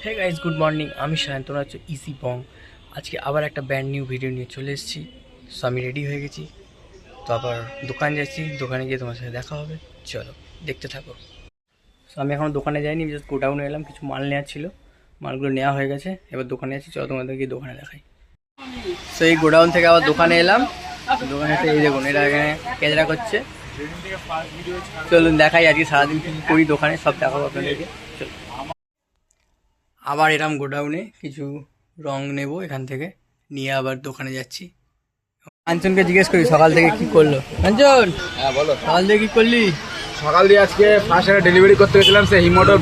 Hey guys good morning, আমি শায়ন, তোমরা হচ্ছে ইসি বং। আজকে আবার একটা ব্র্যান্ড নিউ ভিডিও নিয়ে চলে এসেছি। সো আমি রেডি হয়ে গেছি, তো আবার দোকান যাচ্ছি, দোকানে গিয়ে তোমার সাথে দেখা হবে। চলো দেখতে থাকো। সো আমি এখন দোকানে যাইনি, জাস্ট গোডাউনে এলাম, কিছু মাল নেওয়ার ছিল, মালগুলো নেওয়া হয়ে গেছে, এবার দোকানে যাচ্ছি। চলো তোমাদের গিয়ে দোকানে দেখাই। সো এই গোডাউন থেকে আবার দোকানে এলাম, দোকানে এসে এই দেখুন এরা এখানে কেজরা করছে। চলুন দেখাই আজকে সারাদিন কী করি দোকানে, সব দেখাবো আপনাদেরকে। চলো আবার এরম গোডাউনে কিছু রং নেব, এখান থেকে নিয়ে আবার দোকানে যাচ্ছি। কাঞ্চনকে জিজ্ঞেস করি সকাল থেকে কি করলো। কাঞ্চন, হ্যাঁ বলো। সকাল থেকে কি করলি? সকাল দিয়ে আজকে ফার্স্ট একটা ডেলিভারি করতে গেছিলাম সে হিমোটো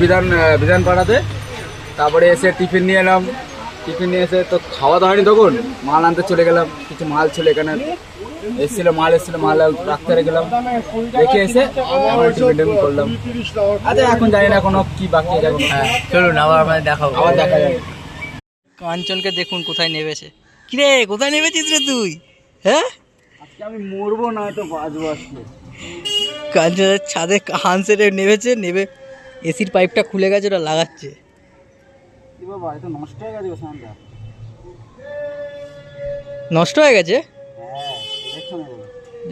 বিধানপাড়াতে। তারপরে এসে টিফিন নিয়ে এলাম, টিফিন নিয়ে এসে তো খাওয়া তো হয়নি, তখন মাল আনতে চলে গেলাম। কিছু মাল ছিল এখানে, মাল রাখতে গেলাম, রেখে এসে টিফিন করলাম। আচ্ছা এখন জানি না কোনো কি বাকি আছে। হ্যাঁ চলুন আবার আমাদের দেখাবো, আবার দেখা যাবে। কাঞ্চনকে দেখুন কোথায় নেমেছে। কিরে কোথায় নেমেছিস রে তুই? হ্যাঁ আজকে আমি মরবো না তো বাজবো আজকে। কাঞ্চনের ছাদে হানসেটে নেমেছে, নেবে এসির পাইপটা খুলে গেছে, ওটা লাগাচ্ছে। কি বাবা, এটা নষ্ট হয়ে গেছে ফ্যানটা। নষ্ট হয়ে গেছে? হ্যাঁ দেখছো না,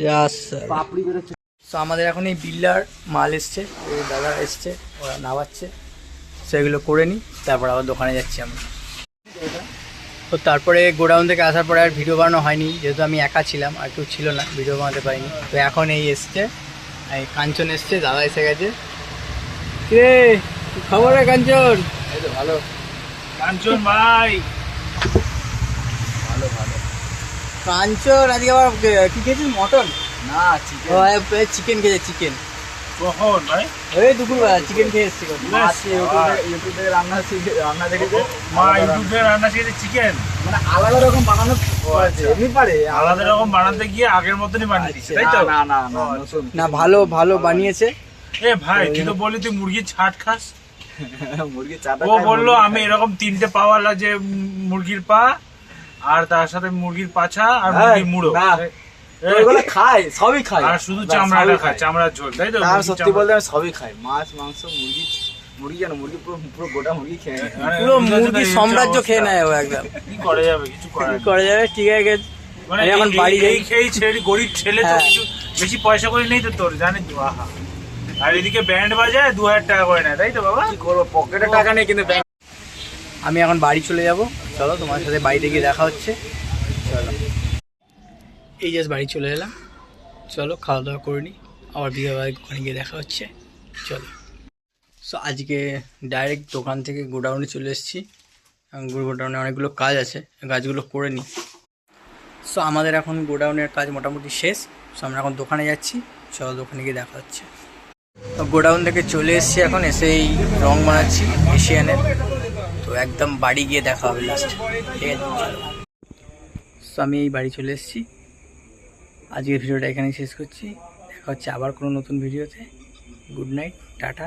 জাস পাপড়ি বেরোচ্ছে। তো আমাদের এখন এই বিল্ডার মাল এসছে, এই দাদা এসছে, ওরা নামাচ্ছে, সেগুলো করে নিই, তারপর আবার দোকানে যাচ্ছি আমরা। তো তারপরে গোডাউন থেকে আসার পরে আর ভিডিও বানানো হয়নি, যেহেতু আমি একা ছিলাম, আর কেউ ছিল না, ভিডিও বানাতে পারিনি। তো এখন এই এসছে, এই কাঞ্চন এসছে, দাদা এসে গেছে। কিরে কি খবর রে কাঞ্চন? এই তো ভালো। কাঞ্চন ভাই, ভালো ভালো। কাঞ্চন আজকে আবার কি খেয়েছিস? মটন? না চিকেন খেয়েছে, চিকেন। কখন ভাই? ওই দুপুরবেলা চিকেন খেয়ে এসছি। ইউটিউব থেকে রান্না দেখেছে। মা ইউটিউবে রান্না শিখেছে চিকেন, মানে আলাদা রকম বানানো এমনি পারে, আলাদা রকম বানাতে গিয়ে আগের মতনই বানিয়ে দিচ্ছে, তাই তো? না না না নতুন। না ভালো ভালো বানিয়েছে। এ ভাই তুই তো বললি তুই মুরগির ছাট খাস। মুরগি চাটা ও বললো আমি এরকম 3টে পাওয়ালা যে মুরগির পা, আর তার সাথে মুরগির পাছা আর মুরগির মুড়ো, এগুলো খাই, সবই খাই। আর শুধু চামড়াটা খায়, চামড়ার ঝোল, তাই তো? না মুরগির সত্যি চামড়া। বলতে আমি সবই খাই, মাছ মাংস মুরগি। মুরগি জানো, মুরগি পুরো পুরো গোটা মুরগি খেয়ে নেয়। মানে পুরো এমনি মুরগির তো সাম্রাজ্য অবস্থা। খেয়ে নেয় ও একদম। কি করা যাবে, কিছু করার কি নেই। করা যাবে, ঠিক আছে। মানে আমি এখন বাড়ি যাই। এই খেয়েই ছেড়ে গরিব ছেলে তো, হ্যাঁ। কিছু বেশি পয়সা করে নেই তো তোর, জানিস তো? আহা, আর এদিকে ব্যান্ড বাজায় 2000 টাকা করে নেয়, তাই তো বাবা? কি করবো, পকেটে টাকা নেই কিন্তু ব্যাংক। আমি এখন বাড়ি চলে যাব, চলো তোমার সাথে বাড়িতে গিয়ে দেখা হচ্ছে। চলো এই জাস্ট বাড়ি চলে এলাম, চলো খাওয়া দাওয়া করে নিই, আবার বিকেলবেলায় ওখানে গিয়ে দেখা হচ্ছে। চলো। সো আজকে ডাইরেক্ট দোকান থেকে গোডাউনে চলে এসেছি, গোডাউনে অনেকগুলো কাজ আছে, কাজগুলো করে নিই। সো আমাদের এখন গোডাউনের কাজ মোটামুটি শেষ। সো আমরা এখন দোকানে যাচ্ছি, চলো দোকানে গিয়ে দেখা হচ্ছে। তো গোডাউন থেকে চলে এসেছি, এখন এসেই রং বানাচ্ছি এশিয়ানের। তো একদম বাড়ি গিয়ে দেখা হবে লাস্ট, ঠিক আছে? চলো। সো আমি এই বাড়ি চলে এসেছি, আজকের ভিডিওটা এখানেই শেষ করছি। দেখা হচ্ছে আবার কোনো নতুন ভিডিওতে। Good night, tata.